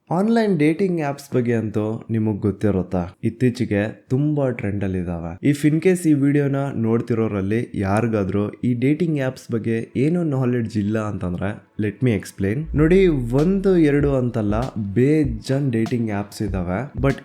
Online dating apps ಬಗ್ಗೆ ಅಂತೂ ನಿಮಗ್ ಗೊತ್ತಿರುತ್ತಾ, ಇತ್ತೀಚೆಗೆ ತುಂಬಾ ಟ್ರೆಂಡ್ ಅಲ್ಲಿ ಇದಾವೆ. ಇಫ್ ಇನ್ ಕೇಸ್ ಈ ವಿಡಿಯೋನ ನೋಡ್ತಿರೋರಲ್ಲಿ ಯಾರಿಗಾದ್ರೂ ಈ ಡೇಟಿಂಗ್ ಆಪ್ಸ್ ಬಗ್ಗೆ ಏನೋ ನಾಲೆಡ್ಜ್ ಇಲ್ಲ ಅಂತಂದ್ರೆ ಲೆಟ್ ಮಿ ಎಕ್ಸ್ಪ್ಲೇನ್. ನೋಡಿ, 1-2 ಅಂತಲ್ಲ, ಬೇಜನ್ ಡೇಟಿಂಗ್ ಆಪ್ಸ್ ಇದಾವೆ. ಬಟ್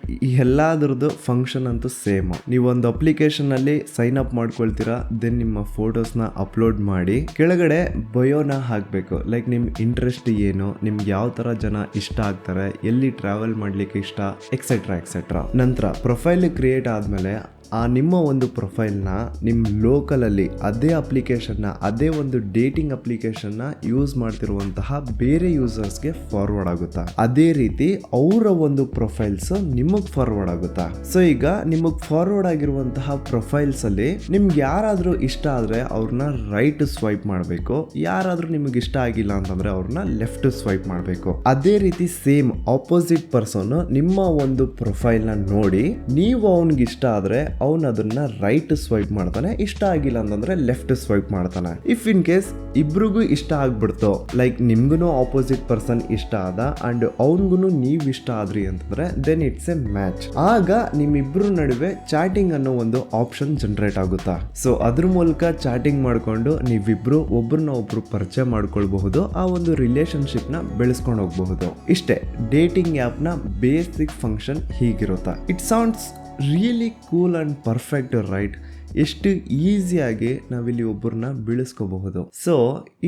ಎಲ್ಲಾದ್ರದ್ದು ಫಂಕ್ಷನ್ ಅಂತೂ ಸೇಮ್. ನೀವು ಒಂದು ಅಪ್ಲಿಕೇಶನ್ ಅಲ್ಲಿ ಸೈನ್ ಅಪ್ ಮಾಡ್ಕೊಳ್ತೀರಾ, ದೆನ್ ನಿಮ್ಮ ಫೋಟೋಸ್ ನ ಅಪ್ಲೋಡ್ ಮಾಡಿ ಕೆಳಗಡೆ ಬಯೋನ ಹಾಕ್ಬೇಕು. ಲೈಕ್ ನಿಮ್ ಇಂಟ್ರೆಸ್ಟ್ ಏನು, ನಿಮ್ಗೆ ಯಾವ ತರ ಜನ ಇಷ್ಟ ಆಗ್ತಾರೆ, ಎಲ್ಲಿ ಟ್ರಾವೆಲ್ ಮಾಡ್ಲಿಕ್ಕೆ ಇಷ್ಟ, ಎಕ್ಸೆಟ್ರಾ ಎಕ್ಸೆಟ್ರಾ. ನಂತರ ಪ್ರೊಫೈಲ್ ಕ್ರಿಯೇಟ್ ಆದ್ಮೇಲೆ ಆ ನಿಮ್ಮ ಒಂದು ಪ್ರೊಫೈಲ್ನ ನಿಮ್ಮ ಲೋಕಲಲ್ಲಿ ಅದೇ ಅಪ್ಲಿಕೇಶನ್ನ, ಅದೇ ಒಂದು ಡೇಟಿಂಗ್ ಅಪ್ಲಿಕೇಶನ್ನ ಯೂಸ್ ಮಾಡ್ತಿರುವಂತಹ ಬೇರೆ ಯೂಸರ್ಸ್ಗೆ ಫಾರ್ವರ್ಡ್ ಆಗುತ್ತಾ. ಅದೇ ರೀತಿ ಅವರ ಒಂದು ಪ್ರೊಫೈಲ್ಸ್ ನಿಮಗೆ ಫಾರ್ವರ್ಡ್ ಆಗುತ್ತಾ. ಸೊ ಈಗ ನಿಮಗೆ ಫಾರ್ವರ್ಡ್ ಆಗಿರುವಂತಹ ಪ್ರೊಫೈಲ್ಸ್ ಅಲ್ಲಿ ನಿಮ್ಗೆ ಯಾರಾದ್ರೂ ಇಷ್ಟ ಆದ್ರೆ ಅವ್ರನ್ನ ರೈಟ್ ಸ್ವೈಪ್ ಮಾಡಬೇಕು, ಯಾರಾದ್ರೂ ನಿಮಗೆ ಇಷ್ಟ ಆಗಿಲ್ಲ ಅಂತಂದ್ರೆ ಅವ್ರನ್ನ ಲೆಫ್ಟ್ ಸ್ವೈಪ್ ಮಾಡಬೇಕು. ಅದೇ ರೀತಿ ಸೇಮ್ ಆಪೋಸಿಟ್ ಪರ್ಸನ್ ನಿಮ್ಮ ಒಂದು ಪ್ರೊಫೈಲ್ ನ ನೋಡಿ ನೀವು ಅವನಿಗೆ ಇಷ್ಟ ಆದ್ರೆ ಅವನು ಅದನ್ನ ರೈಟ್ ಸ್ವೈಪ್ ಮಾಡ್ತಾನೆ, ಇಷ್ಟ ಆಗಿಲ್ಲ ಅಂತಂದ್ರೆ ಲೆಫ್ಟ್ ಸ್ವೈಪ್ ಮಾಡ್ತಾನೆ. ಇಫ್ ಇನ್ ಕೇಸ್ ಇಬ್ರಿಗೂ ಇಷ್ಟ ಆಗ್ಬಿಡ್ತು, ಲೈಕ್ ನಿಮ್ಗೂ ಆಪೋಸಿಟ್ ಪರ್ಸನ್ ಇಷ್ಟ ಆದ ಅಂಡ್ ಅವನ್ಗೂ ನೀವ್ ಇಷ್ಟ ಆದ್ರಿ ಅಂತಂದ್ರೆ ದೆನ್ ಇಟ್ಸ್ ಎ ಮ್ಯಾಚ್. ಆಗ ನಿಮ್ಮಿಬ್ರು ನಡುವೆ ಚಾಟಿಂಗ್ ಅನ್ನೋ ಒಂದು ಆಪ್ಷನ್ ಜನರೇಟ್ ಆಗುತ್ತಾ. ಸೊ ಅದ್ರ ಮೂಲಕ ಚಾಟಿಂಗ್ ಮಾಡ್ಕೊಂಡು ನೀವಿಬ್ರು ಒಬ್ರನ್ನ ಒಬ್ರು ಪರಿಚಯ ಮಾಡ್ಕೊಳ್ಬಹುದು, ಆ ಒಂದು ರಿಲೇಶನ್ಶಿಪ್ ನ ಬೆಳೆಸ್ಕೊಂಡು ಹೋಗಬಹುದು. ಇಷ್ಟೇ ಡೇಟಿಂಗ್ ಆಪ್ ನ ಬೇಸಿಕ್ ಫಂಕ್ಷನ್ ಹೀಗಿರುತ್ತಾ. It sounds really cool and perfect, right? ಎಷ್ಟು ಈಸಿಯಾಗಿ ನಾವಿಲ್ಲಿ ಒಬ್ಬರನ್ನ ಬೀಳಿಸ್ಕೋಬಹುದು. ಸೊ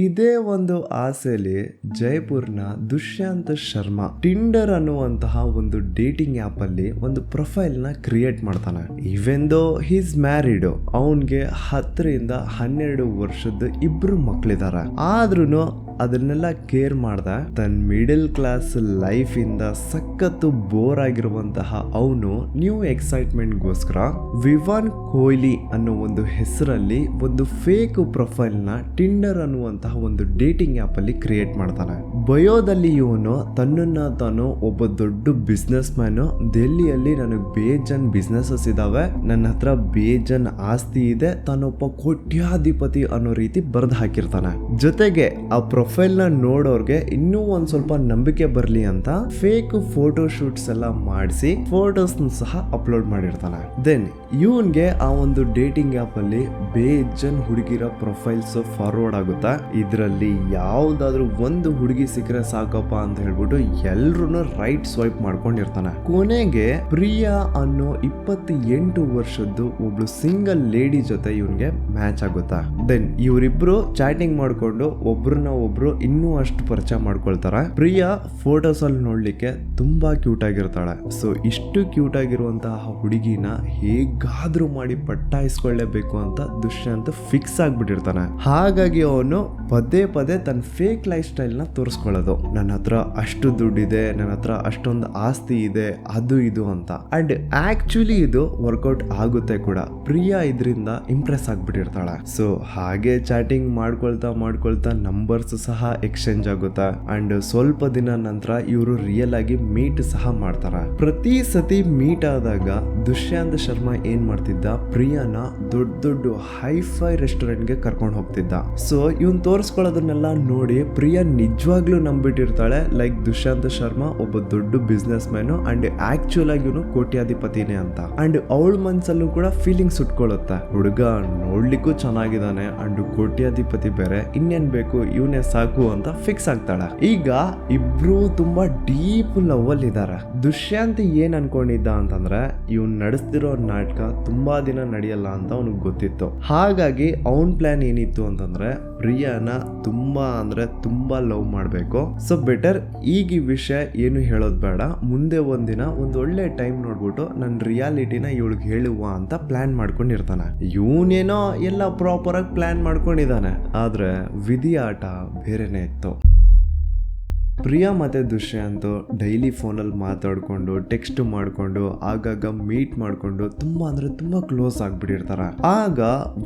ಇದೇ ಒಂದು ಆಸೆಯಲ್ಲಿ ಜೈಪುರ್ನ ದುಷ್ಯಂತ್ ಶರ್ಮಾ ಟಿಂಡರ್ ಅನ್ನುವಂತಹ ಒಂದು ಡೇಟಿಂಗ್ ಆಪ್ ಅಲ್ಲಿ ಒಂದು ಪ್ರೊಫೈಲ್ ನ ಕ್ರಿಯೇಟ್ ಮಾಡ್ತಾನೆ. ಈವೆನ್ ದೋ ಹೀಸ್ ಮ್ಯಾರಿಡ್, ಅವನ್ಗೆ 10-12 ವರ್ಷದ ಇಬ್ರು ಮಕ್ಳಿದಾರೆ. ಆದ್ರೂ ಅದನ್ನೆಲ್ಲ ಕೇರ್ ಮಾಡ್ದ ತನ್ನ ಮಿಡಲ್ ಕ್ಲಾಸ್ ಲೈಫ್ ಇಂದ ಸಖತ್ತು ಬೋರ್ ಆಗಿರುವಂತಹ ಅವನು ನ್ಯೂ ಎಕ್ಸೈಟ್ಮೆಂಟ್ ಗೋಸ್ಕರ ವಿವಾನ್ ಕೊಹ್ಲಿ ಅನ್ನೋ ಒಂದು ಹೆಸರಲ್ಲಿ ಒಂದು ಫೇಕ್ ಪ್ರೊಫೈಲ್ ನ ಟಿಂಡರ್ ಅನ್ನುವಂತಹ ಒಂದು ಡೇಟಿಂಗ್ ಆಪ್ ಅಲ್ಲಿ ಕ್ರಿಯೇಟ್ ಮಾಡ್ತಾನೆ. ಬಯೋದಲ್ಲಿ ಇವನು ತನ್ನನ್ನ ತಾನು ಒಬ್ಬ ದೊಡ್ಡ ಬಿಸ್ನೆಸ್ ಮ್ಯಾನ್, ಡೆಲ್ಲಿಯಲ್ಲಿ ನನಗೆ ಬೇಜನ್ ಬಿಸ್ನೆಸಸ್ ಇದಾವೆ, ನನ್ನ ಹತ್ರ ಬೇಜನ್ ಆಸ್ತಿ ಇದೆ, ತಾನೊಬ್ಬ ಕೋಟ್ಯಾಧಿಪತಿ ಅನ್ನೋ ರೀತಿ ಬರ್ದು ಹಾಕಿರ್ತಾನೆ. ಜೊತೆಗೆ ಆ ಪ್ರೊಫೈಲ್ ನ ನೋಡೋರ್ಗೆ ಇನ್ನೂ ಒಂದ್ ಸ್ವಲ್ಪ ನಂಬಿಕೆ ಬರ್ಲಿ ಅಂತ ಫೇಕ್ ಫೋಟೋ ಶೂಟ್ಸ್ ಎಲ್ಲ ಮಾಡಿಸಿ ಫೋಟೋಸ್ ಸಹ ಅಪ್ಲೋಡ್ ಮಾಡಿರ್ತಾನೆ. ದೆನ್ ಇವನ್ಗೆ ಆ ಒಂದು ಡೇಟಿಂಗ್ ಆಪ್ ಅಲ್ಲಿ ಬೇಜನ್ ಹುಡುಗಿರ ಪ್ರೊಫೈಲ್ಸ್ ಫಾರ್ವರ್ಡ್ ಆಗುತ್ತಾ. ಇದರಲ್ಲಿ ಯಾವ್ದಾದ್ರು ಒಂದು ಹುಡುಗಿ ಸಿಕ್ಕರೆ ಸಾಕಪ್ಪ ಅಂತ ಹೇಳ್ಬಿಟ್ಟು ಎಲ್ರು ರೈಟ್ ಸ್ವೈಪ್ ಮಾಡ್ಕೊಂಡಿರ್ತಾನೆ. ಕೊನೆಗೆ ಪ್ರಿಯಾ ಅನ್ನೋ 28 ವರ್ಷದ್ದು ಒಬ್ಳು ಸಿಂಗಲ್ ಲೇಡಿ ಜೊತೆ ಇವನ್ಗೆ ಮ್ಯಾಚ್ ಆಗುತ್ತಾ. ದೆನ್ ಇವರಿಬ್ರು ಚಾಟಿಂಗ್ ಮಾಡ್ಕೊಂಡು ಒಬ್ರನ್ನ ಒಬ್ರು ಇನ್ನೂ ಅಷ್ಟು ಪರಿಚಯ ಮಾಡ್ಕೊಳ್ತಾರೆ. ಪ್ರಿಯಾ ಫೋಟೋಸ್ ಅಲ್ಲಿ ನೋಡ್ಲಿಕ್ಕೆ ತುಂಬಾ ಕ್ಯೂಟ್ ಆಗಿರ್ತಾಳೆ. ಸೊ ಇಷ್ಟು ಕ್ಯೂಟ್ ಆಗಿರುವಂತಹ ಹುಡುಗಿನ ಹೇಗಾದ್ರೂ ಮಾಡಿ ಪಟ್ಟಾಯಿಸ್ಕೊಳ್ಳೇಬೇಕು ಅಂತ ದುಷ್ಯಂತ್ ಫಿಕ್ಸ್ ಆಗ್ಬಿಟ್ಟಿರ್ತಾನೆ. ಹಾಗಾಗಿ ಅವನು ಪದೇ ಪದೇ ತನ್ನ ಫೇಕ್ ಲೈಫ್ ಸ್ಟೈಲ್ ನ ತೋರಿಸ್ಕೊಳ್ಳೋದು. ನನ್ನ ಹತ್ರ ಅಷ್ಟು ದುಡ್ಡಿದೆ, ನನ್ನ ಹತ್ರ ಅಷ್ಟೊಂದು ಆಸ್ತಿ ಇದೆ, ಅದು ಇದು ಅಂತ. ಅಂಡ್ ಆಕ್ಚುಲಿ ಇದು ವರ್ಕೌಟ್ ಆಗುತ್ತೆ ಕೂಡ. ಪ್ರಿಯಾ ಇದರಿಂದ ಇಂಪ್ರೆಸ್ ಆಗ್ಬಿಟ್ಟಿರ್ತಾಳೆ. ಸೊ ಹಾಗೆ ಚಾಟಿಂಗ್ ಮಾಡ್ಕೊಳ್ತಾ ನಂಬರ್ಸ್ ಸಹ ಎಕ್ಸ್ಚೇಂಜ್ ಆಗುತ್ತಾ. ಅಂಡ್ ಸ್ವಲ್ಪ ದಿನ ನಂತರ ಇವರು ರಿಯಲ್ ಆಗಿ ಮೀಟ್ ಸಹ ಮಾಡ್ತಾರ. ಪ್ರತಿ ಸತಿ ಮೀಟ್ ಆದಾಗ ದುಷ್ಯಂತ್ ಶರ್ಮಾ ಏನ್ ಮಾಡ್ತಿದ್ದ, ಪ್ರಿಯಾನ ದೊಡ್ಡ ಹೈಫೈ ರೆಸ್ಟೋರೆಂಟ್ ಗೆ ಕರ್ಕೊಂಡು ಹೋಗ್ತಿದ್ದ. ಸೊ ಇವನ್ ತೋರಿಸ್ಕೊಳ್ಳೋದನ್ನೆಲ್ಲ ನೋಡಿ ಪ್ರಿಯಾ ನಿಜವಾಗ್ಲೂ ನಂಬಿಟ್ಟಿರ್ತಾಳೆ, ಲೈಕ್ ದುಷ್ಯಂತ್ ಶರ್ಮಾ ಒಬ್ಬ ದೊಡ್ಡ ಬಿಸ್ನೆಸ್ ಮ್ಯಾನ್ ಅಂಡ್ ಆಕ್ಚುಲ್ ಆಗಿ ಇವನು ಕೋಟ್ಯಾಧಿಪತಿನೇ ಅಂತ. ಅಂಡ್ ಅವಳ ಮನ್ಸಲ್ಲೂ ಕೂಡ ಫೀಲಿಂಗ್ಸ್ ಉಟ್ಕೊಳ್ಳುತ್ತೆ, ಹುಡುಗ ನೋಡ್ಲಿಕ್ಕೂ ಚೆನ್ನಾಗಿದ್ದಾನೆ ಅಂಡ್ ಕೋಟ್ಯಾಧಿಪತಿ ಬೇರೆ, ಇನ್ನೇನ್ ಬೇಕು, ಇವನೇ ಸಾಕು ಅಂತ ಫಿಕ್ಸ್ ಆಗ್ತಾಳೆ. ಈಗ ಇಬ್ರು ತುಂಬಾ ಡೀಪ್ ಲವ್ ಅಲ್ಲಿ ಇದಾರೆ. ದುಷ್ಯಂತ್ ಏನ್ ಅನ್ಕೊಂಡಿದ್ದ ಅಂತಂದ್ರೆ ಇವ್ನ್ ನಡೆಸ್ತಿರೋ ನಾಟಕ ತುಂಬಾ ದಿನ ನಡೆಯಲ್ಲ ಅಂತ ಅವನಿಗೆ ಗೊತ್ತಿತ್ತು. ಹಾಗಾಗಿ ಅವನ್ ಪ್ಲಾನ್ ಏನಿತ್ತು ಅಂತಂದ್ರೆ ಪ್ರಿಯಾನ ತುಂಬಾ ಲವ್ ಮಾಡ್ಬೇಕು. ಸೊ ಬೆಟರ್ ಈಗ ಈ ವಿಷಯ ಏನು ಹೇಳೋದ್ ಬೇಡ, ಮುಂದೆ ಒಂದಿನ ಒಂದ್ ಒಳ್ಳೆ ಟೈಮ್ ನೋಡ್ಬಿಟ್ಟು ನನ್ನ ರಿಯಾಲಿಟಿನ ಇವಳಿಗೆ ಹೇಳುವ ಅಂತ ಪ್ಲಾನ್ ಮಾಡ್ಕೊಂಡಿರ್ತಾನೆ. ಇವನೇನೋ ಎಲ್ಲ ಪ್ರಾಪರ್ ಆಗಿ ಪ್ಲಾನ್ ಮಾಡ್ಕೊಂಡಿದ್ದಾನೆ, ಆದ್ರೆ ವಿಧಿ ಆಟ ಬೇರೆನೆ ಇತ್ತು. ಪ್ರಿಯಾ ಮತ್ತೆ ದುಷ್ಯಂತ್ ಡೈಲಿ ಫೋನಲ್ಲಿ ಮಾತಾಡ್ಕೊಂಡು ಟೆಕ್ಸ್ಟ್ ಮಾಡ್ಕೊಂಡು ಆಗಾಗ ಮೀಟ್ ಮಾಡ್ಕೊಂಡು ತುಂಬಾ ಕ್ಲೋಸ್ ಆಗ್ಬಿಟ್ಟಿರ್ತಾರ. ಆಗ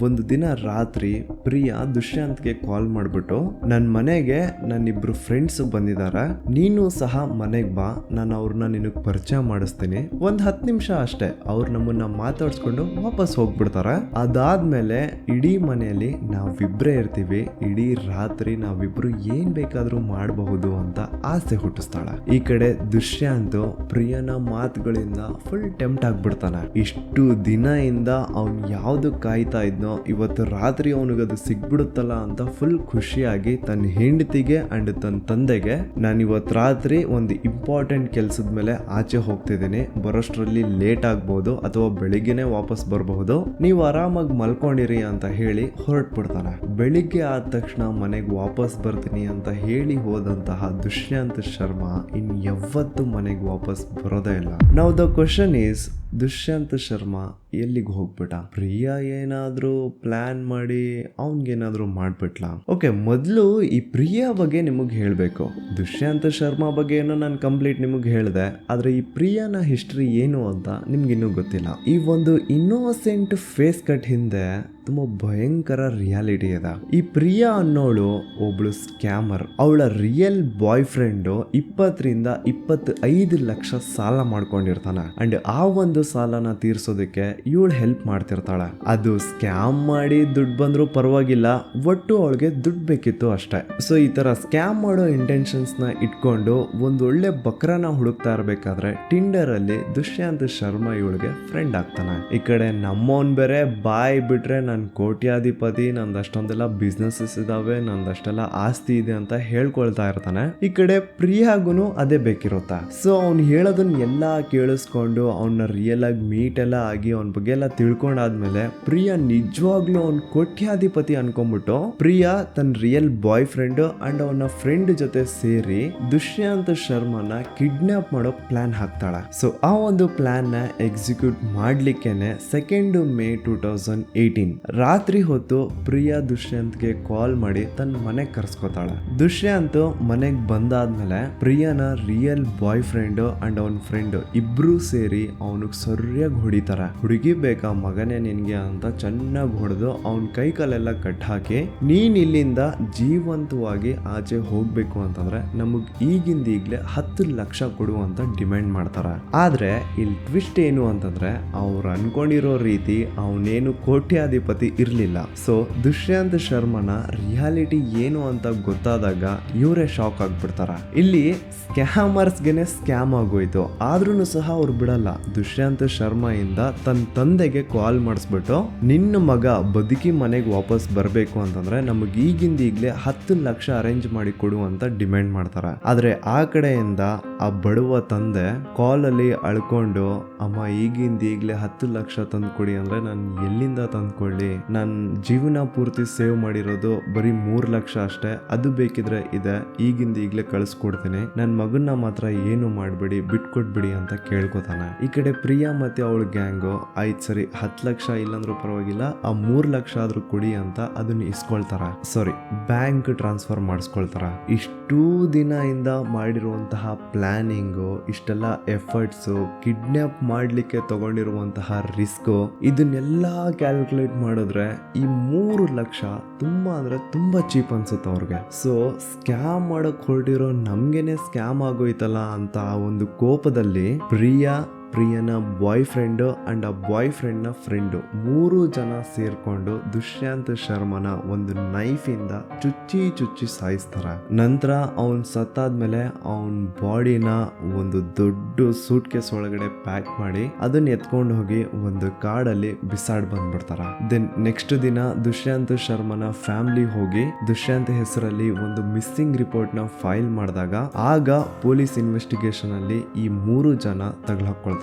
ಒಂದು ದಿನ ರಾತ್ರಿ ಪ್ರಿಯಾ ದುಷ್ಯಂತ್ಗೆ ಕಾಲ್ ಮಾಡ್ಬಿಟ್ಟು, ನನ್ ಮನೆಗೆ ನನ್ನಿಬ್ರು ಫ್ರೆಂಡ್ಸ್ ಬಂದಿದಾರ, ನೀನು ಸಹ ಮನೆಗ್ ಬಾ, ನಾನು ಅವ್ರನ್ನ ನಿನಗ್ ಪರಿಚಯ ಮಾಡಿಸ್ತೀನಿ, ಒಂದ್ 10 ನಿಮಿಷ ಅಷ್ಟೇ. ಅವ್ರು ನಮ್ಮನ್ನ ಮಾತಾಡ್ಸ್ಕೊಂಡು ವಾಪಸ್ ಹೋಗ್ಬಿಡ್ತಾರ. ಅದಾದ್ಮೇಲೆ ಇಡೀ ಮನೆಯಲ್ಲಿ ನಾವಿಬ್ರೇ ಇರ್ತೀವಿ, ಇಡೀ ರಾತ್ರಿ ನಾವಿಬ್ರು ಏನ್ ಬೇಕಾದ್ರೂ ಮಾಡಬಹುದು ಅಂತ ಆಸೆ ಹುಟ್ಟಿಸ್ತಾಳ. ಈ ಕಡೆ ದುಷ್ಯಂತ್ ಪ್ರಿಯನ ಮಾತುಗಳಿಂದ ಫುಲ್ ಟೆಂಪ್ಟ್ ಆಗ್ಬಿಡ್ತಾನೆ. ಇಷ್ಟು ದಿನದಿಂದ ಅವ್ನ್ ಯಾವ್ದು ಕಾಯ್ತಾ ಇದ್ನೋ ಇವತ್ತು ರಾತ್ರಿ ಅವನಿಗದು ಸಿಗ್ಬಿಡುತ್ತಲ್ಲ ಅಂತ ಫುಲ್ ಖುಷಿಯಾಗಿ ತನ್ನ ಹೆಂಡತಿಗೆ ಅಂಡ್ ತನ್ನ ತಂದೆಗೆ, ನಾನು ಇವತ್ತು ರಾತ್ರಿ ಒಂದು ಇಂಪಾರ್ಟೆಂಟ್ ಕೆಲ್ಸದ ಮೇಲೆ ಆಚೆ ಹೋಗ್ತಿದ್ದೀನಿ, ಬರೋಷ್ಟ್ರಲ್ಲಿ ಲೇಟ್ ಆಗ್ಬಹುದು ಅಥವಾ ಬೆಳಿಗ್ಗೆನೆ ವಾಪಸ್ ಬರಬಹುದು, ನೀವು ಆರಾಮಾಗಿ ಮಲ್ಕೊಂಡಿರಿ ಅಂತ ಹೇಳಿ ಹೊರಟ್ಬಿಡ್ತಾನೆ. ಬೆಳಿಗ್ಗೆ ಆದ ತಕ್ಷಣ ಮನೆಗೆ ವಾಪಸ್ ಬರ್ತೀನಿ ಅಂತ ಹೇಳಿ ಹೋದಂತಹ ದುಷ್ಯಂತ್ ಶರ್ಮಾ ಇನ್ ಯಾವತ್ತು ಮನೆಗೆ ವಾಪಸ್ ಬರೋದೇ ಇಲ್ಲ. Now the question is, Dushyant Sharma ಎಲ್ಲಿಗೆ ಹೋಗ್ಬಿಟ್ಟ? ಪ್ರಿಯಾ ಏನಾದ್ರೂ ಪ್ಲಾನ್ ಮಾಡಿ ಅವನ್ಗೇನಾದ್ರೂ ಮಾಡ್ಬಿಟ್ಲ? ಓಕೆ, ಮೊದಲು ಈ ಪ್ರಿಯಾ ಬಗ್ಗೆ ನಿಮಗೆ ಹೇಳಬೇಕು. ದುಷ್ಯಂತ್ ಶರ್ಮಾ ಬಗ್ಗೆ ಏನೋ ನಾನು ಕಂಪ್ಲೀಟ್ ನಿಮಗೆ ಹೇಳಿದೆ, ಆದ್ರೆ ಈ ಪ್ರಿಯಾನ ಹಿಸ್ಟ್ರಿ ಏನು ಅಂತ ನಿಮ್ಗೆ ಇನ್ನೂ ಗೊತ್ತಿಲ್ಲ. ಈ ಒಂದು ಇನ್ನೋಸೆಂಟ್ ಫೇಸ್ ಕಟ್ ಹಿಂದೆ ತುಂಬಾ ಭಯಂಕರ ರಿಯಾಲಿಟಿ ಇದೆ. ಈ ಪ್ರಿಯಾ ಅನ್ನೋಳು ಒಬ್ಳು ಸ್ಕ್ಯಾಮರ್. ಅವಳ ರಿಯಲ್ ಬಾಯ್ ಫ್ರೆಂಡ್ 20-25 ಲಕ್ಷ ಸಾಲ ಮಾಡ್ಕೊಂಡಿರ್ತಾನೆ. ಅಂಡ್ ಆ ಒಂದು ಸಾಲನ ತೀರ್ಸೋದಕ್ಕೆ ಇವಳು ಹೆಲ್ಪ್ ಮಾಡ್ತಿರ್ತಾಳೆ. ಅದು ಸ್ಕ್ಯಾಮ್ ಮಾಡಿ ದುಡ್ಡು ಬಂದ್ರು ಪರವಾಗಿಲ್ಲ, ಒಟ್ಟು ಅವಳಿಗೆ ದುಡ್ಡು ಬೇಕಿತ್ತು ಅಷ್ಟೇ. ಸೊ ಈ ತರ ಸ್ಕ್ಯಾಮ್ ಮಾಡೋ ಇಂಟೆನ್ಷನ್ಸ್ ನ ಇಟ್ಕೊಂಡು ಒಂದ್ ಒಳ್ಳೆ ಬಕ್ರನ ಹುಡುಕ್ತಾ ಇರ್ಬೇಕಾದ್ರೆ ಟಿಂಡರ್ ಅಲ್ಲಿ ದುಷ್ಯಂತ್ ಶರ್ಮಾ ಇವಳಿಗೆ ಫ್ರೆಂಡ್ ಆಗ್ತಾನೆ. ಈ ಕಡೆ ನಮ್ಮವನ್ ಬೇರೆ ಬಾಯ್ ಬಿಟ್ರೆ ನಾನು ಕೋಟ್ಯಾಧಿಪತಿ, ನಂದು ಅಷ್ಟೊಂದೆಲ್ಲ ಬಿಸ್ನೆಸಸ್ ಇದಾವೆ, ನಂದಷ್ಟೆಲ್ಲ ಆಸ್ತಿ ಇದೆ ಅಂತ ಹೇಳ್ಕೊಳ್ತಾ ಇರ್ತಾನೆ. ಈ ಕಡೆ ಪ್ರಿಯಾಗುನು ಅದೇ ಬೇಕಿರುತ್ತಾ. ಸೊ ಅವ್ನು ಹೇಳೋದನ್ನ ಎಲ್ಲಾ ಕೇಳಿಸ್ಕೊಂಡು ಅವನ್ನ ರಿಯಲ್ ಆಗಿ ಮೀಟ್ ಎಲ್ಲ ಆಗಿ ಅವನ ಬಗ್ಗೆ ಎಲ್ಲ ತಿಳ್ಕೊಂಡಾದ್ಮೇಲೆ ಪ್ರಿಯಾ ನಿಜವಾಗ್ಲೂ ಅವ್ನ್ ಕೋಟ್ಯಾಧಿಪತಿ ಅನ್ಕೊಂಡ್ಬಿಟ್ಟು ಪ್ರಿಯಾ ತನ್ನ ರಿಯಲ್ ಬಾಯ್ ಫ್ರೆಂಡ್ ಅಂಡ್ ಅವನ ಫ್ರೆಂಡ್ ಜೊತೆ ಸೇರಿ ದುಷ್ಯಂತ್ ಶರ್ಮನ ಕಿಡ್ನಾಪ್ ಮಾಡೋ ಪ್ಲಾನ್ ಹಾಕ್ತಾಳೆ. ಸೊ ಆ ಒಂದು ಪ್ಲಾನ್ ನ ಎಕ್ಸಿಕ್ಯೂಟ್ ಮಾಡ್ಲಿಕ್ಕೆನೆ 2 ಮೇ 2018 ರಾತ್ರಿ ಹೊತ್ತು ಪ್ರಿಯಾ ದುಷ್ಯಂತ್ಗೆ ಕಾಲ್ ಮಾಡಿ ತನ್ನ ಮನೆಗೆ ಕರ್ಸ್ಕೊತಾಳೆ. ದುಷ್ಯಂತ್ ಮನೆಗೆ ಬಂದಾದ್ಮೇಲೆ ಪ್ರಿಯಾನ ರಿಯಲ್ ಬಾಯ್ ಫ್ರೆಂಡ್ ಅಂಡ್ ಅವನ್ ಫ್ರೆಂಡ್ ಇಬ್ರು ಸೇರಿ ಅವನಿಗೆ ಸರಿಯಾಗಿ ಹೊಡಿತಾರೆ. ಹುಡುಗಿ ಬೇಕಾ ಮಗನೇ ನಿನ್ಗೆ ಅಂತ ಚೆನ್ನಾಗಿ ಹೊಡೆದು ಅವನ್ ಕೈ ಕಾಲೆಲ್ಲ ಕಟ್ ಹಾಕಿ, ನೀನ್ ಇಲ್ಲಿಂದ ಜೀವಂತವಾಗಿ ಆಚೆ ಹೋಗ್ಬೇಕು ಅಂತಂದ್ರೆ ನಮಗ್ ಈಗಿಂದೀಗ್ಲೇ 10 ಲಕ್ಷ ಕೊಡು ಅಂತ ಡಿಮ್ಯಾಂಡ್ ಮಾಡ್ತಾರೆ. ಆದ್ರೆ ಇಲ್ಲಿ ಟ್ವಿಸ್ಟ್ ಏನು ಅಂತಂದ್ರೆ ಅವ್ರು ಅನ್ಕೊಂಡಿರೋ ರೀತಿ ಅವನೇನು ಕೋಟ್ಯಾಧಿಪತಿ ಇರ್ಲಿಲ್ಲ. ಸೊ ದುಷ್ಯಂತ್ ಶರ್ಮನ ರಿಯಾಲಿಟಿ ಏನು ಅಂತ ಗೊತ್ತಾದಾಗ ಇವರೇ ಶಾಕ್ ಆಗ್ಬಿಡ್ತಾರ. ಇಲ್ಲಿ ಸ್ಕ್ಯಾಮರ್ಸ್ಗೆನೆ ಸ್ಕ್ಯಾಮ್ ಆಗೋಯ್ತು, ಆದ್ರೂ ಸಹ ಅವ್ರು ಬಿಡಲ್ಲ. ದುಷ್ಯಂತ್ ಶರ್ಮಾ ಇಂದ ತನ್ನ ತಂದೆಗೆ ಕಾಲ್ ಮಾಡಿಸ್ಬಿಟ್ಟು, ನಿನ್ನ ಮಗ ಬದುಕಿ ಮನೆಗೆ ವಾಪಸ್ ಬರ್ಬೇಕು ಅಂತಂದ್ರೆ ನಮಗ್ ಈಗಿಂದೀಗ್ಲೇ 10 ಲಕ್ಷ ಅರೇಂಜ್ ಮಾಡಿ ಕೊಡು ಅಂತ ಡಿಮ್ಯಾಂಡ್ ಮಾಡ್ತಾರ. ಆದ್ರೆ ಆ ಕಡೆಯಿಂದ ಆ ಬಡವ ತಂದೆ ಕಾಲ್ ಅಲ್ಲಿ ಅಳ್ಕೊಂಡು, ಅಮ್ಮ ಈಗಿಂದೀಗ್ಲೇ 10 ಲಕ್ಷ ತಂದು ಕೊಡಿ ಅಂದ್ರೆ ನಾನು ಎಲ್ಲಿಂದ ತಂದ್ಕೊಳ್ಳಿ, ನಾನು ಜೀವನ ಪೂರ್ತಿ ಸೇವ್ ಮಾಡಿರೋದು ಬರೀ 3 ಲಕ್ಷ ಅಷ್ಟೇ, ಅದು ಬೇಕಿದ್ರೆ ಇದೆ, ಈಗಿಂದ ಈಗ್ಲೇ ಕಳಿಸ್ಕೊಡ್ತೀನಿ, ನನ್ನ ಮಗನ್ನ ಮಾತ್ರ ಏನು ಮಾಡ್ಬಿಡಿ, ಬಿಟ್ಕೊಟ್ಬಿಡಿ ಅಂತ ಕೇಳ್ಕೊತಾನೆ. ಈ ಕಡೆ ಪ್ರಿಯಾ ಮತ್ತೆ ಅವಳ ಗ್ಯಾಂಗು ಆಯ್ತು ಸರಿ 10 ಲಕ್ಷ ಇಲ್ಲಾಂದ್ರೂ ಪರವಾಗಿಲ್ಲ, ಆ 3 ಲಕ್ಷ ಆದ್ರೂ ಕೊಡಿ ಅಂತ ಅದನ್ನ ಇಸ್ಕೊಳ್ತಾರ. ಸಾರಿ, ಬ್ಯಾಂಕ್ ಟ್ರಾನ್ಸ್ಫರ್ ಮಾಡಿಸ್ಕೊಳ್ತಾರ. ಇಷ್ಟೂ ದಿನ ಇಂದ ಮಾಡಿರುವಂತಹ ಪ್ಲಾನಿಂಗು, ಇಷ್ಟೆಲ್ಲ ಎಫರ್ಟ್ಸ್, ಕಿಡ್ನಾಪ್ ಮಾಡ್ಲಿಕ್ಕೆ ತಗೊಂಡಿರುವಂತಹ ರಿಸ್ಕ್, ಇದನ್ನೆಲ್ಲ ಕ್ಯಾಲ್ಕುಲೇಟ್ ಮಾಡಿದ್ರೆ ಈ 3 ಲಕ್ಷ ತುಂಬಾ ಅಂದ್ರೆ ತುಂಬಾ ಚೀಪ್ ಅನ್ಸುತ್ತೆ ಅವ್ರಿಗೆ. ಸೊ ಸ್ಕ್ಯಾಮ್ ಮಾಡಕ್ ಹೊರಟಿರೋ ನಮ್ಗೆನೆ ಸ್ಕ್ಯಾಮ್ ಆಗೋಯ್ತಲ್ಲ ಅಂತ ಆ ಒಂದು ಕೋಪದಲ್ಲಿ ಪ್ರಿಯನ ಬಾಯ್ ಫ್ರೆಂಡ್ ಅಂಡ್ ಆ ಬಾಯ್ ಫ್ರೆಂಡ್ ನ ಫ್ರೆಂಡ್ 3 ಜನ ಸೇರ್ಕೊಂಡು ದುಷ್ಯಂತ್ ಶರ್ಮನ ಒಂದು ನೈಫ್ ಇಂದ ಚುಚ್ಚಿ ಸಾಯಿಸ್ತಾರ. ನಂತರ ಅವನ್ ಸತ್ತಾದ್ಮೇಲೆ ಅವನ್ ಬಾಡಿನ ಒಂದು ದೊಡ್ಡ ಸೂಟ್ ಕೇಸ್ ಒಳಗಡೆ ಪ್ಯಾಕ್ ಮಾಡಿ ಅದನ್ನ ಎತ್ಕೊಂಡು ಹೋಗಿ ಒಂದು ಕಾಡಲ್ಲಿ ಬಿಸಾಡ್ ಬಂದ್ಬಿಡ್ತಾರ. ದೆನ್ ನೆಕ್ಸ್ಟ್ ದಿನ ದುಷ್ಯಂತ್ ಶರ್ಮನ ಫ್ಯಾಮಿಲಿ ಹೋಗಿ ದುಷ್ಯಂತ್ ಹೆಸರಲ್ಲಿ ಒಂದು ಮಿಸ್ಸಿಂಗ್ ರಿಪೋರ್ಟ್ ನ ಫೈಲ್ ಮಾಡಿದಾಗ ಆಗ ಪೊಲೀಸ್ ಇನ್ವೆಸ್ಟಿಗೇಷನ್ ಅಲ್ಲಿ ಈ 3 ಜನ ತಗಲಾಕೊಳ್ತಾರ.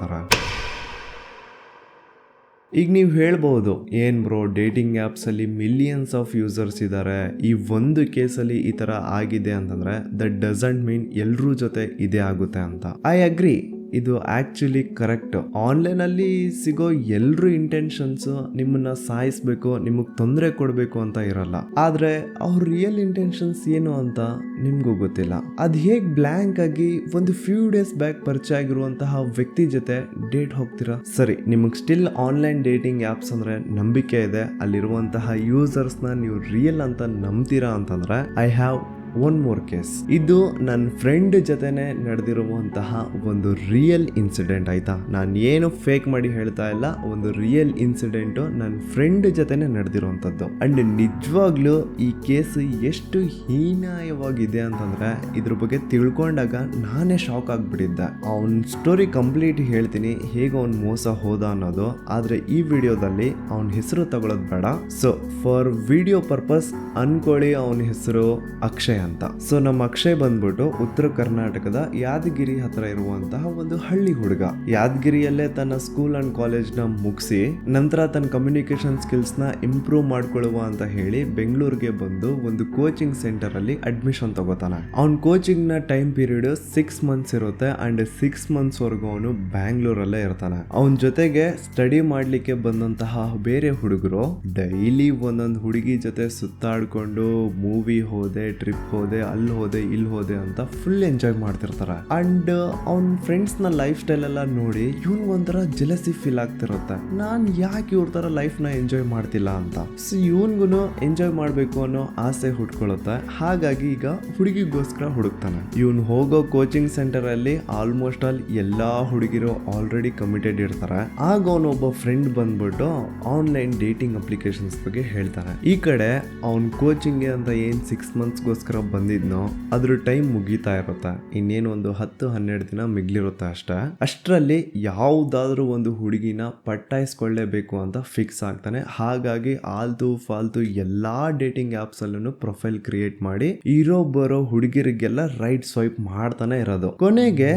ಈಗ ನೀವು ಹೇಳ್ಬಹುದು, ಏನ್ ಬ್ರೋ ಡೇಟಿಂಗ್ ಆ್ಯಪ್ಸ್ ಅಲ್ಲಿ ಮಿಲಿಯನ್ಸ್ ಆಫ್ ಯೂಸರ್ಸ್ ಇದ್ದಾರೆ, ಈ ಒಂದು ಕೇಸಲ್ಲಿ ಈ ತರ ಆಗಿದೆ ಅಂತಂದ್ರೆ ದಟ್ ಡಸಂಟ್ ಮೀನ್ ಎಲ್ರೂ ಜೊತೆ ಇದೇ ಆಗುತ್ತೆ ಅಂತ. ಐ ಅಗ್ರಿ, ಇದು ಆಕ್ಚುಲಿ ಕರೆಕ್ಟ್. ಆನ್ಲೈನ್ ಅಲ್ಲಿ ಸಿಗೋ ಎಲ್ರು ಇಂಟೆನ್ಷನ್ಸ್ ನಿಮ್ಮನ್ನ ಸಾಯಿಸ್ಬೇಕು, ನಿಮಗ್ ತೊಂದರೆ ಕೊಡ್ಬೇಕು ಅಂತ ಇರಲ್ಲ. ಆದ್ರೆ ಅವ್ರ ರಿಯಲ್ ಇಂಟೆನ್ಷನ್ಸ್ ಏನು ಅಂತ ನಿಮ್ಗೂ ಗೊತ್ತಿಲ್ಲ. ಅದ್ ಹೇಗ್ ಬ್ಲಾಂಕ್ ಆಗಿ ಒಂದು ಫ್ಯೂ ಡೇಸ್ ಬ್ಯಾಕ್ ಪರಿಚಯ ಆಗಿರುವಂತಹ ವ್ಯಕ್ತಿ ಜೊತೆ ಡೇಟ್ ಹೋಗ್ತೀರಾ? ಸರಿ, ನಿಮಗ್ ಸ್ಟಿಲ್ ಆನ್ಲೈನ್ ಡೇಟಿಂಗ್ ಆಪ್ಸ್ ಅಂದ್ರೆ ನಂಬಿಕೆ ಇದೆ, ಅಲ್ಲಿರುವಂತಹ ಯೂಸರ್ಸ್ ನ ನೀವು ರಿಯಲ್ ಅಂತ ನಂಬ್ತೀರಾ ಅಂತಂದ್ರೆ I have one more case. ಇದು ನನ್ನ ಫ್ರೆಂಡ್ ಜೊತೆನೆ ನಡೆದಿರುವಂತಹ ಒಂದು ರಿಯಲ್ ಇನ್ಸಿಡೆಂಟ್ ಆಯ್ತಾ. ನಾನು ಏನು ಫೇಕ್ ಮಾಡಿ ಹೇಳ್ತಾ ಇಲ್ಲ, ಒಂದು ರಿಯಲ್ ಇನ್ಸಿಡೆಂಟ್ ನನ್ನ ಫ್ರೆಂಡ್ ಜೊತೆನೆ ನಡೆದಿರುವಂತದ್ದು. ಅಂಡ್ ನಿಜವಾಗ್ಲೂ ಈ ಕೇಸ್ ಎಷ್ಟು ಹೀನಾಯವಾಗಿದೆ ಅಂತಂದ್ರೆ ಇದ್ರ ಬಗ್ಗೆ ತಿಳ್ಕೊಂಡಾಗ ನಾನೇ ಶಾಕ್ ಆಗ್ಬಿಟ್ಟಿದ್ದೆ. ಅವನ್ ಸ್ಟೋರಿ ಕಂಪ್ಲೀಟ್ ಹೇಳ್ತೀನಿ, ಹೇಗೆ ಅವ್ನ್ ಮೋಸ ಹೋದ ಅನ್ನೋದು. ಆದ್ರೆ ಈ ವಿಡಿಯೋದಲ್ಲಿ ಅವನ ಹೆಸರು ತಗೊಳ್ಳೋದು ಬೇಡ. ಸೊ ಫಾರ್ ವಿಡಿಯೋ ಪರ್ಪಸ್ ಅನ್ಕೊಳ್ಳಿ ಅವನ ಹೆಸರು ಅಕ್ಷಯ್ ಅಂತ. ಸೊ ನಮ್ಮ ಅಕ್ಷಯ್ ಬಂದ್ಬಿಟ್ಟು ಉತ್ತರ ಕರ್ನಾಟಕದ ಯಾದಗಿರಿ ಹತ್ರ ಇರುವಂತಹ ಒಂದು ಹಳ್ಳಿ ಹುಡುಗ. ಯಾದಗಿರಿಯಲ್ಲೇ ತನ್ನ ಸ್ಕೂಲ್ ಅಂಡ್ ಕಾಲೇಜ್ ನ ಮುಗಿಸಿ ನಂತರ ತನ್ನ ಕಮ್ಯುನಿಕೇಶನ್ ಸ್ಕಿಲ್ಸ್ ನ ಇಂಪ್ರೂವ್ ಮಾಡ್ಕೊಳ್ಳುವ ಅಂತ ಹೇಳಿ ಬೆಂಗಳೂರಿಗೆ ಬಂದು ಒಂದು ಕೋಚಿಂಗ್ ಸೆಂಟರ್ ಅಲ್ಲಿ ಅಡ್ಮಿಷನ್ ತಗೋತಾನೆ. ಅವ್ನ ಕೋಚಿಂಗ್ ನ ಟೈಮ್ ಪೀರಿಯಡ್ 6 ಮಂತ್ಸ್ ಇರುತ್ತೆ. ಅಂಡ್ 6 ಮಂತ್ಸ್ ವರೆಗೂ ಅವನು ಬ್ಯಾಂಗ್ಳೂರಲ್ಲೇ ಇರ್ತಾನೆ. ಅವನ ಜೊತೆಗೆ ಸ್ಟಡಿ ಮಾಡ್ಲಿಕ್ಕೆ ಬಂದಂತಹ ಬೇರೆ ಹುಡುಗರು ಡೈಲಿ ಒಂದೊಂದು ಹುಡುಗಿ ಜೊತೆ ಸುತ್ತಾಡ್ಕೊಂಡು ಮೂವಿ ಹೋದೆ, ಟ್ರಿಪ್ ಹೋದೆ, ಅಲ್ಲಿ ಹೋದೆ, ಇಲ್ಲಿ ಹೋದೆ ಅಂತ ಫುಲ್ ಎಂಜಾಯ್ ಮಾಡ್ತಿರ್ತಾರೆ. ಅಂಡ್ ಅವ್ನ ಫ್ರೆಂಡ್ಸ್ ನ ಲೈಫ್ ಸ್ಟೈಲ್ ಎಲ್ಲ ನೋಡಿ ಇವನ್ ಒಂಥರ ಜೆಲಸಿ ಫೀಲ್ ಆಗ್ತಿರುತ್ತೆ. ನಾನ್ ಯಾಕೆ ಇವ್ರ ತರ ಲೈಫ್ ನ ಎಂಜಾಯ್ ಮಾಡ್ತಿಲ್ಲ ಅಂತ. ಸೊ ಇವನ್ಗುನು ಎಂಜಾಯ್ ಮಾಡ್ಬೇಕು ಅನ್ನೋ ಆಸೆ ಹುಟ್ಕೊಳ್ಳುತ್ತೆ. ಹಾಗಾಗಿ ಈಗ ಹುಡುಗಿಗೋಸ್ಕರ ಹುಡುಕ್ತಾನೆ. ಇವನ್ ಹೋಗೋ ಕೋಚಿಂಗ್ ಸೆಂಟರ್ ಅಲ್ಲಿ ಆಲ್ಮೋಸ್ಟ್ ಆಲ್ ಎಲ್ಲಾ ಹುಡುಗಿರು ಆಲ್ರೆಡಿ ಕಮಿಟೆಡ್ ಇರ್ತಾರೆ. ಆಗ ಅವನೊಬ್ಬ ಫ್ರೆಂಡ್ ಬಂದ್ಬಿಟ್ಟು ಆನ್ಲೈನ್ ಡೇಟಿಂಗ್ ಅಪ್ಲಿಕೇಶನ್ಸ್ ಬಗ್ಗೆ ಹೇಳ್ತಾನೆ. ಈ ಕಡೆ ಅವ್ನ್ ಕೋಚಿಂಗ್ ಅಂತ ಏನ್ 6 ಮಂತ್ಸ್ಗೋಸ್ಕರ ಬಂದಿದ್ನೋ ಅದ್ರ ಟೈಮ್ ಮುಗೀತಾ ಇರುತ್ತೆ. ಇನ್ನೇನು ಒಂದು 10-12 ದಿನ ಮಿಗ್ಲಿರುತ್ತೆ ಅಷ್ಟೇ. ಅಷ್ಟರಲ್ಲಿ ಯಾವ್ದಾದ್ರು ಒಂದು ಹುಡುಗಿನ ಪಟ್ಟಾಯಿಸ್ಕೊಳ್ಳೇಬೇಕು ಅಂತ ಫಿಕ್ಸ್ ಆಗ್ತಾನೆ. ಹಾಗಾಗಿ ಆಲ್ತು ಫಾಲ್ತು ಎಲ್ಲಾ ಡೇಟಿಂಗ್ ಆಪ್ಸ್ ಅಲ್ಲೂ ಪ್ರೊಫೈಲ್ ಕ್ರಿಯೇಟ್ ಮಾಡಿ ಇರೋ ಬರೋ ಹುಡುಗಿರಿಗೆಲ್ಲ ರೈಟ್ ಸ್ವೈಪ್ ಮಾಡ್ತಾನೆ ಇರೋದು. ಕೊನೆಗೆ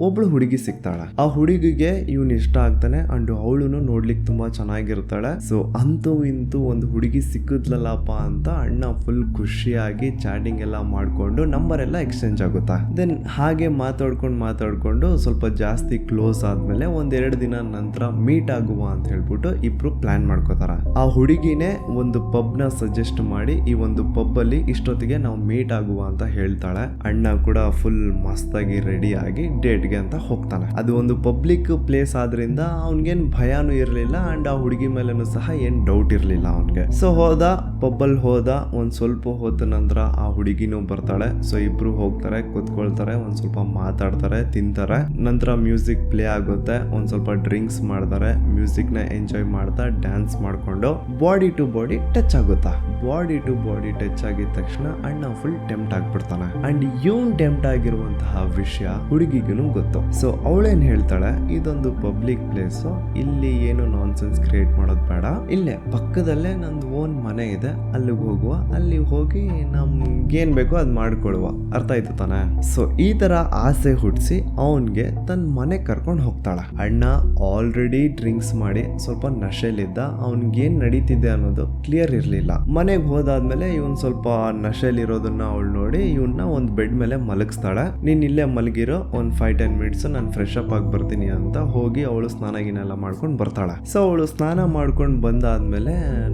ಒಬ್ಳು ಹುಡುಗಿ ಸಿಗ್ತಾಳೆ. ಆ ಹುಡುಗಿಗೆ ಇವನ್ ಇಷ್ಟ ಆಗ್ತಾನೆ. ಅಂಡ್ ಅವಳು ನೋಡ್ಲಿಕ್ಕೆ ತುಂಬಾ ಚೆನ್ನಾಗಿರ್ತಾಳೆ. ಸೊ ಅಂತೂ ಇಂತೂ ಒಂದು ಹುಡುಗಿ ಸಿಕ್ಕಿದ್ಲಲ್ಲಪ್ಪ ಅಂತ ಅಣ್ಣ ಫುಲ್ ಖುಷಿಯಾಗಿ ಚಾಟಿಂಗ್ ಎಲ್ಲ ಮಾಡ್ಕೊಂಡು ನಂಬರ್ ಎಲ್ಲ ಎಕ್ಸ್ಚೇಂಜ್ ಆಗುತ್ತಾ. ದೆನ್ ಹಾಗೆ ಮಾತಾಡ್ಕೊಂಡು ಸ್ವಲ್ಪ ಜಾಸ್ತಿ ಕ್ಲೋಸ್ ಆದ್ಮೇಲೆ 1-2 ದಿನ ನಂತರ ಮೀಟ್ ಆಗುವ ಅಂತ ಹೇಳ್ಬಿಟ್ಟು ಇಬ್ರು ಪ್ಲಾನ್ ಮಾಡ್ಕೋತಾರ. ಆ ಹುಡುಗಿನೇ ಒಂದು ಪಬ್ ನ ಸಜೆಸ್ಟ್ ಮಾಡಿ ಈ ಒಂದು ಪಬ್ ಅಲ್ಲಿ ಇಷ್ಟೊತ್ತಿಗೆ ನಾವು ಮೀಟ್ ಆಗುವ ಅಂತ ಹೇಳ್ತಾಳೆ. ಅಣ್ಣ ಕೂಡ ಫುಲ್ ಮಸ್ತಾಗಿ ರೆಡಿ ಆಗಿ ಡೇಟ್ ಅಂತ ಹೋಗ್ತಾನೆ. ಅದು ಒಂದು ಪಬ್ಲಿಕ್ ಪ್ಲೇಸ್ ಆದ್ರಿಂದ ಅವನ್ಗೇನ್ ಭಯಾನು ಇರ್ಲಿಲ್ಲ. ಅಂಡ್ ಆ ಹುಡುಗಿ ಮೇಲೂ ಸಹ ಏನ್ ಡೌಟ್ ಇರ್ಲಿಲ್ಲ ಅವನ್ಗೆ. ಸೊ ಹೋದ, ಪಬ್ಬಲ್ ಹೋದ. ಒಂದ್ ಸ್ವಲ್ಪ ಹೊತ್ತು ನಂತರ ಆ ಹುಡುಗಿನೂ ಬರ್ತಾಳೆ. ಸೊ ಇಬ್ರು ಹೋಗ್ತಾರೆ, ಕೂತ್ಕೊಳ್ತಾರೆ, ಒಂದ್ ಸ್ವಲ್ಪ ಮಾತಾಡ್ತಾರೆ, ತಿಂತಾರೆ. ನಂತರ ಮ್ಯೂಸಿಕ್ ಪ್ಲೇ ಆಗುತ್ತೆ. ಒಂದ್ ಸ್ವಲ್ಪ ಡ್ರಿಂಕ್ಸ್ ಮಾಡ್ತಾರೆ. ಮ್ಯೂಸಿಕ್ ನ ಎಂಜಾಯ್ ಮಾಡ್ತಾ ಡ್ಯಾನ್ಸ್ ಮಾಡ್ಕೊಂಡು ಬಾಡಿ ಟು ಬಾಡಿ ಟಚ್ ಆಗುತ್ತಾ. ಬಾಡಿ ಟು ಬಾಡಿ ಟಚ್ ಆಗಿದ ತಕ್ಷಣ ಅಣ್ಣ ಫುಲ್ ಟೆಂಪ್ಟ್ ಆಗ್ಬಿಡ್ತಾನೆ. ಅಂಡ್ ಇವನ್ ಟೆಂಪ್ಟ್ ಆಗಿರುವಂತಹ ವಿಷಯ ಹುಡುಗಿಗೂ ಗೊತ್ತು. ಸೊ ಅವಳೇನ್ ಹೇಳ್ತಾಳೆ, ಇದೊಂದು ಪಬ್ಲಿಕ್ ಪ್ಲೇಸ್, ಇಲ್ಲಿ ಏನು ನಾನ್ಸೆನ್ಸ್ ಕ್ರಿಯೇಟ್ ಮಾಡೋದು ಬೇಡ, ಇಲ್ಲೇ ಪಕ್ಕದಲ್ಲೇ ನಂದು ಓನ್ ಮನೆ ಇದೆ, ಅಲ್ಲಿಗೆ ಹೋಗುವ, ಅಲ್ಲಿ ಹೋಗಿ ನಮ್ಗೆ ಏನ್ ಬೇಕೋ ಅದ್ ಮಾಡ್ಕೊಳುವ. ಅರ್ಥ ಆಯ್ತು ತಾನೆ. ಸೊ ಈ ತರ ಆಸೆ ಹುಟ್ಟಿಸಿ ಅವನ್ಗೆ ತನ್ನ ಮನೆ ಕರ್ಕೊಂಡು ಹೋಗ್ತಾಳೆ. ಅಣ್ಣ ಆಲ್ರೆಡಿ ಡ್ರಿಂಕ್ಸ್ ಮಾಡಿ ಸ್ವಲ್ಪ ನಶೆಲಿದ್ದ. ಅವನ್ಗೇನ್ ನಡೀತಿದೆ ಅನ್ನೋದು ಕ್ಲಿಯರ್ ಇರ್ಲಿಲ್ಲ. ಮನೆಗೆ ಹೋದಾದ್ಮೇಲೆ ಇವನ್ ಸ್ವಲ್ಪ ನಶೆಲಿರೋದನ್ನ ಅವಳು ನೋಡಿ ಇವನ್ನ ಒಂದ್ ಬೆಡ್ ಮೇಲೆ ಮಲಗಿಸ್ತಾಳೆ. ನೀನ್ ಇಲ್ಲೇ ಮಲಗಿರೋ, ಒಂದ್ 5-10 ಮಿನಿಟ್ಸ್ ನಾನು ಫ್ರೆಶ್ ಅಪ್ ಆಗಿ ಬರ್ತೀನಿ ಅಂತ ಹೋಗಿ ಅವಳು ಸ್ನಾನ ಗಿನೆಲ್ಲ ಮಾಡ್ಕೊಂಡು ಬರ್ತಾಳೆ. ಸೊ ಅವಳು ಸ್ನಾನ ಮಾಡ್ಕೊಂಡು ಬಂದಾದ್ಮೇಲೆ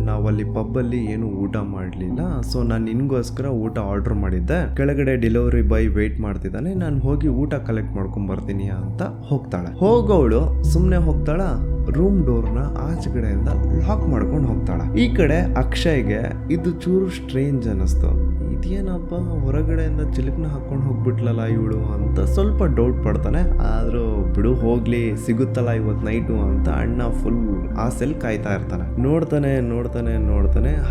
ನಾವು ಅಲ್ಲಿ ಪಬ್ ಅಲ್ಲಿ ಏನು ಊಟ ಮಾಡ್ಲಿಲ್ಲ. ಸೊ ನಾನು ನಿನ್ಗೋಸ್ಕರ ಊಟ ಆರ್ಡರ್ ಮಾಡಿದ್ದೆ, ಕೆಳಗಡೆ ಡೆಲಿವರಿ ಬಾಯ್ ವೇಟ್ ಮಾಡ್ತಿದ್ದಾನೆ, ನಾನು ಹೋಗಿ ಊಟ ಕಲೆಕ್ಟ್ ಮಾಡ್ಕೊಂಡ್ ಬರ್ತೀನಿ ಅಂತ ಹೋಗ್ತಾಳೆ. ಹೋಗೋವಳು ಸುಮ್ನೆ ಹೋಗ್ತಾಳ, ರೂಮ್ ಡೋರ್ ನ ಆಚೆಗಡೆಯಿಂದ ಲಾಕ್ ಮಾಡ್ಕೊಂಡು ಹೋಗ್ತಾಳ. ಈ ಕಡೆ ಅಕ್ಷಯ್ಗೆ ಇದು ಚೂರು ಸ್ಟ್ರೇಂಜ್ ಅನಿಸ್ತು. ಇದೇನಪ್ಪ ಹೊರಗಡೆಯಿಂದ ಚಿಲುಕ್ನ ಹಾಕೊಂಡು ಹೋಗ್ಬಿಟ್ಲಲ್ಲ ಇವಳು ಅಂತ ಸ್ವಲ್ಪ ಡೌಟ್ ಪಡ್ತಾನೆ. ಆದ್ರೂ ಬಿಡು ಹೋಗ್ಲಿ, ಸಿಗುತ್ತಲ್ಲ ಇವತ್ತು ನೈಟು ಅಂತ ಅಣ್ಣ ಫುಲ್ ಆಸೆಲ್ ಕಾಯ್ತಾ ಇರ್ತಾನೆ. ನೋಡ್ತಾನೆ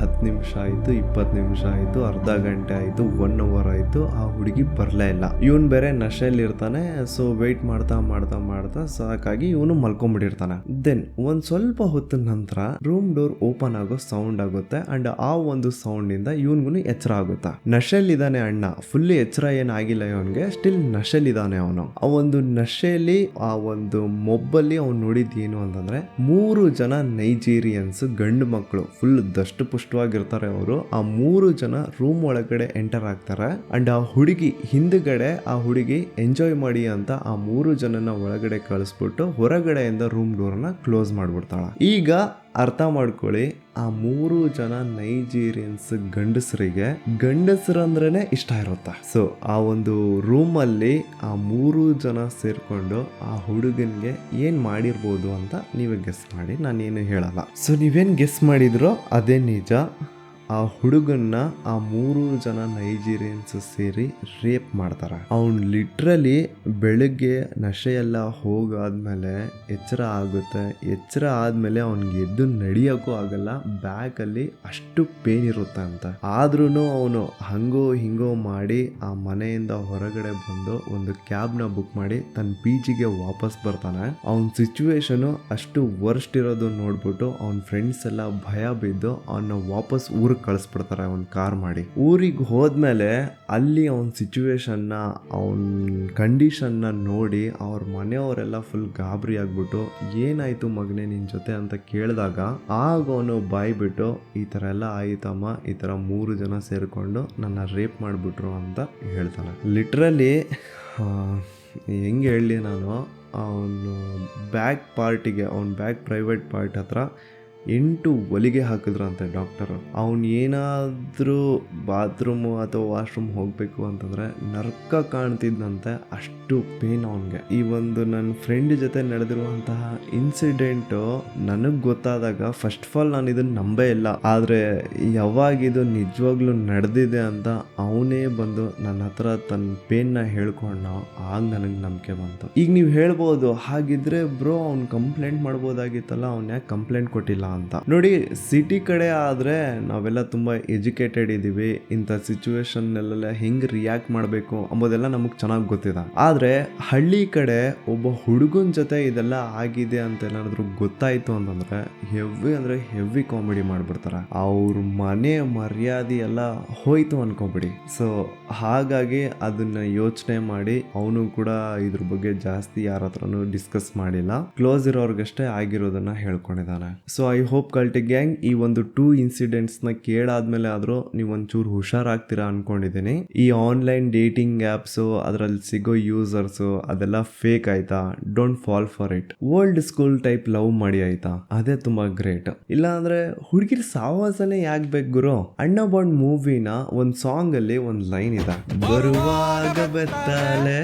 10 ನಿಮಿಷ ಆಯ್ತು, 20 ನಿಮಿಷ ಆಯ್ತು, ಅರ್ಧ ಗಂಟೆ ಆಯ್ತು, 1 ಅವರ್ ಆಯ್ತು, ಆ ಹುಡುಗಿ ಬರ್ಲೇ ಇಲ್ಲ. ಇವನ್ ಬೇರೆ ನಶೆಯಲ್ಲಿ ಇರ್ತಾನೆ. ಸೊ ವೆಯ್ಟ್ ಮಾಡ್ತಾ ಸಾಕಾಗಿ ಇವನು ಮಲ್ಕೊಂಡ್ಬಿಟ್ಟಿರ್ತಾನೆ. ದೆನ್ ಒಂದ್ ಸ್ವಲ್ಪ ಹೊತ್ತಿನ ನಂತರ ರೂಮ್ ಡೋರ್ ಓಪನ್ ಆಗೋ ಸೌಂಡ್ ಆಗುತ್ತೆ. ಅಂಡ್ ಆ ಒಂದು ಸೌಂಡ್ ಇಂದ ಇವನ್ಗೂ ಎಚ್ಚರ ಆಗುತ್ತಾ. ನಶೆಲ್ಲಿದ್ದಾನೆ ಅಣ್ಣ, ಫುಲ್ ಎಚ್ಚರ ಏನಾಗಿಲ್ಲ ಇವನ್ಗೆ, ಸ್ಟಿಲ್ ನಶೆಲ್ಲಿದ್ದಾನೆ ಅವನು. ಆ ಒಂದು ನಶೆಯಲ್ಲಿ, ಆ ಒಂದು ಮೊಬ್ಬಲ್ಲಿ ಅವ್ನು ನೋಡಿದ್ ಏನು ಅಂತಂದ್ರೆ 3 ಜನ ನೈಜೀರಿಯನ್ಸ್ ಗಂಡು ಮಕ್ಕಳು, ಫುಲ್ ದಷ್ಟು ಪುಷ್ಟವಾಗಿರ್ತಾರೆ ಅವರು. ಆ 3 ಜನ ರೂಮ್ ಒಳಗಡೆ ಎಂಟರ್ ಆಗ್ತಾರೆ. ಅಂಡ್ ಆ ಹುಡುಗಿ ಹಿಂದ್ಗಡೆ, ಆ ಹುಡುಗಿ ಎಂಜಾಯ್ ಮಾಡಿ ಅಂತ ಆ 3 ಜನನ ಒಳಗಡೆ ಕಳಿಸ್ಬಿಟ್ಟು ಹೊರಗಡೆಯಿಂದ ರೂಮ್ ಡೋರ್ ನ ಕ್ಲೋಸ್ ಮಾಡ್ಬಿಡ್ತಾಳ. ಈಗ ಅರ್ಥ ಮಾಡ್ಕೊಳ್ಳಿ, ಆ 3 ಜನ ನೈಜೀರಿಯನ್ಸ್ ಗಂಡಸರಿಗೆ ಗಂಡಸರಂದ್ರೇನೆ ಇಷ್ಟ ಇರುತ್ತೆ. ಸೊ ಆ ಒಂದು ರೂಮ್ ಅಲ್ಲಿ ಆ 3 ಜನ ಸೇರ್ಕೊಂಡು ಆ ಹುಡುಗನ್ಗೆ ಏನ್ ಮಾಡಿರ್ಬೋದು ಅಂತ ನೀವೇ ಗೆಸ್ ಮಾಡಿ, ನಾನೇನು ಹೇಳಲ್ಲ. ಸೊ ನೀವೇನ್ ಗೆಸ್ ಮಾಡಿದ್ರೋ ಅದೇ ನಿಜ. ಆ ಹುಡುಗನ್ನ ಆ 3 ಜನ ನೈಜೀರಿಯನ್ಸ್ ಸೇರಿ ರೇಪ್ ಮಾಡ್ತಾರೆ. ಅವ್ನ್ ಲಿಟ್ರಲಿ ಬೆಳಗ್ಗೆ ನಶೆ ಎಲ್ಲ ಹೋಗಾದ್ಮೇಲೆ ಎಚ್ಚರ ಆಗುತ್ತೆ. ಎಚ್ಚರ ಆದ್ಮೇಲೆ ಅವ್ನಿಗೆ ಎದ್ದು ನಡಿಯೋಕ್ಕೂ ಆಗಲ್ಲ. ಬ್ಯಾಕ್ ಅಲ್ಲಿ ಅಷ್ಟು ಪೇನ್ ಇರುತ್ತೆ ಅಂತ. ಆದ್ರೂ ಅವನು ಹಂಗೋ ಹಿಂಗೋ ಮಾಡಿ ಆ ಮನೆಯಿಂದ ಹೊರಗಡೆ ಬಂದು ಒಂದು ಕ್ಯಾಬ್ನ ಬುಕ್ ಮಾಡಿ ತನ್ನ PGಗೆ ವಾಪಸ್ ಬರ್ತಾನೆ. ಅವನ ಸಿಚುವೇಶನ್ ಅಷ್ಟು ವರ್ಸ್ಟ್ ಇರೋದು ನೋಡ್ಬಿಟ್ಟು ಅವನ ಫ್ರೆಂಡ್ಸ್ ಎಲ್ಲ ಭಯ ಬಿದ್ದು ಅವನ್ನ ವಾಪಸ್ ಊರಿಗೆ ಕಳಿಸ್ಬಿಡ್ತಾರೆ ಒಂದು ಕಾರ್ ಮಾಡಿ. ಊರಿಗೆ ಹೋದ್ಮೇಲೆ ಅಲ್ಲಿ ಅವನ ಸಿಚುವೇಶನ್ನ ಅವನ ಕಂಡೀಷನ್ನ ನೋಡಿ ಅವ್ರ ಮನೆಯವರೆಲ್ಲ ಫುಲ್ ಗಾಬರಿ ಆಗ್ಬಿಟ್ಟು ಏನಾಯ್ತು ಮಗನೇ ನಿನ್ ಜೊತೆ ಅಂತ ಕೇಳಿದಾಗ ಆಗ ಅವನು ಬಾಯ್ ಬಿಟ್ಟು ಈ ತರ ಎಲ್ಲ ಆಯ್ತಮ್ಮ, ಈ ತರ 3 ಜನ ಸೇರ್ಕೊಂಡು ನನ್ನ ರೇಪ್ ಮಾಡಿಬಿಟ್ರು ಅಂತ ಹೇಳ್ತಾನೆ. ಲಿಟ್ರಲಿ ಹೆಂಗೆ ಹೇಳಲಿ ನಾನು, ಅವನು ಬ್ಯಾಕ್ ಪಾರ್ಟಿಗೆ ಅವನ ಬ್ಯಾಕ್ ಪ್ರೈವೇಟ್ ಪಾರ್ಟ್ ಹತ್ರ 8 ಹೊಲಿಗೆ ಹಾಕಿದ್ರಂತೆ ಡಾಕ್ಟರು. ಅವನು ಏನಾದರೂ ಬಾತ್ರೂಮು ಅಥವಾ ವಾಶ್ರೂಮ್ ಹೋಗಬೇಕು ಅಂತಂದರೆ ನರ್ಕ ಕಾಣ್ತಿದ್ದಂತೆ, ಅಷ್ಟು ಪೇನ್ ಅವನಿಗೆ. ಈ ಒಂದು ನನ್ನ ಫ್ರೆಂಡ್ ಜೊತೆ ನಡೆದಿರುವಂತಹ ಇನ್ಸಿಡೆಂಟು ನನಗೆ ಗೊತ್ತಾದಾಗ ಫಸ್ಟ್ ಆಫ್ ಆಲ್ ನಾನು ಇದನ್ನು ನಂಬೇ ಇಲ್ಲ. ಆದರೆ ಯಾವಾಗಿದು ನಿಜವಾಗ್ಲೂ ನಡೆದಿದೆ ಅಂತ ಅವನೇ ಬಂದು ನನ್ನ ಹತ್ರ ತನ್ನ ಪೇನ್ನ ಹೇಳ್ಕೊಂಡ, ಆಗ ನನಗೆ ನಂಬಿಕೆ ಬಂತು. ಈಗ ನೀವು ಹೇಳ್ಬೋದು, ಹಾಗಿದ್ರೆ ಬ್ರೋ ಅವ್ನು ಕಂಪ್ಲೇಂಟ್ ಮಾಡ್ಬೋದಾಗಿತ್ತಲ್ಲ, ಅವ್ನು ಯಾಕೆ ಕಂಪ್ಲೇಂಟ್ ಕೊಟ್ಟಿಲ್ಲ ಅಂತ. ನೋಡಿ, ಸಿಟಿ ಕಡೆ ಆದ್ರೆ ನಾವೆಲ್ಲ ತುಂಬಾ ಎಜುಕೇಟೆಡ್ ಇದೀವಿ, ಇಂಥ ಸಿಚುವೇಶನ್ ಎಲ್ಲ ಹೆಂಗ್ ರಿಯಾಕ್ಟ್ ಮಾಡಬೇಕು ಅಂಬೋದೆಲ್ಲ ನಮಗ್ ಚೆನ್ನಾಗಿ ಗೊತ್ತಿದೆ. ಆದ್ರೆ ಹಳ್ಳಿ ಕಡೆ ಒಬ್ಬ ಹುಡುಗನ ಜೊತೆ ಇದೆಲ್ಲ ಆಗಿದೆ ಅಂತ ಏನಾದ್ರು ಗೊತ್ತಾಯ್ತು ಅಂತಂದ್ರೆ ಹೆವಿ ಕಾಮಿಡಿ ಮಾಡ್ಬಿಡ್ತಾರೆ. ಅವ್ರ ಮನೆ ಮರ್ಯಾದೆ ಎಲ್ಲ ಹೋಯ್ತು ಅನ್ಕೋಬಿಡಿ. ಸೊ ಹಾಗಾಗಿ ಅದನ್ನ ಯೋಚನೆ ಮಾಡಿ ಅವನು ಕೂಡ ಇದ್ರ ಬಗ್ಗೆ ಜಾಸ್ತಿ ಯಾರ ಹತ್ರನೂ ಡಿಸ್ಕಸ್ ಮಾಡಿಲ್ಲ, ಕ್ಲೋಸ್ ಇರೋರ್ಗಷ್ಟೇ ಆಗಿರೋದನ್ನ ಹೇಳ್ಕೊಂಡಿದ್ದಾನೆ. ಸೊ ಐ ಹೋಪ್ ಕಲ್ಟಿ ಗ್ಯಾಂಗ್ ಈ ಒಂದು 2 ಇನ್ಸಿಡೆಂಟ್ಸ್ ನ ಕೇಳಾದ್ಮೇಲೆ ಆದ್ರೂ ನೀವು ಒಂಚೂರು ಹುಷಾರಾಗ್ತೀರಾ ಅನ್ಕೊಂಡಿದ್ದೀನಿ. ಈ ಆನ್ಲೈನ್ ಡೇಟಿಂಗ್ ಆಪ್ಸ್ ಅದ್ರಲ್ಲಿ ಸಿಗೋ ಯೂಸರ್ಸ್ ಅದೆಲ್ಲ ಫೇಕ್ ಆಯ್ತಾ, don't fall for it. Old school type love ಮಾಡಿ ಆಯ್ತಾ, ಅದೇ ತುಂಬಾ ಗ್ರೇಟ್. ಇಲ್ಲ ಅಂದ್ರೆ ಹುಡುಗಿರ್ ಸಾವಾಸನೆ ಯಾಕೆ ಬೇಕು ಗುರು. ಅಣ್ಣ ಬಾಂಡ್ ಮೂವಿನ ಒಂದ್ ಸಾಂಗ್ ಅಲ್ಲಿ ಒಂದ್ ಲೈನ್ ಇದೆ, ಬರುವಾಗ ಬೆತ್ತಲೆ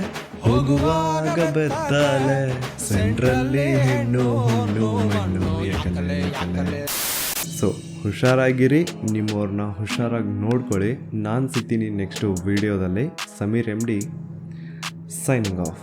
ಹೋಗುವಾಗ ಬೆತ್ತಲೆ, ಸೆಂಟ್ರಲ್ಲಿ ಹೆಣ್ಣು ಹುಣ್ಣು ಮಣ್ಣು ಯಾಕಲೆ. ಸೊ ಹುಷಾರಾಗಿರಿ, ನಿಮ್ಮವ್ರನ್ನ ಹುಷಾರಾಗಿ ನೋಡ್ಕೊಳ್ಳಿ. ನಾನು ಸಿಗ್ತೀನಿ ನೆಕ್ಸ್ಟ್ ವಿಡಿಯೋದಲ್ಲಿ. Sameer MD signing off.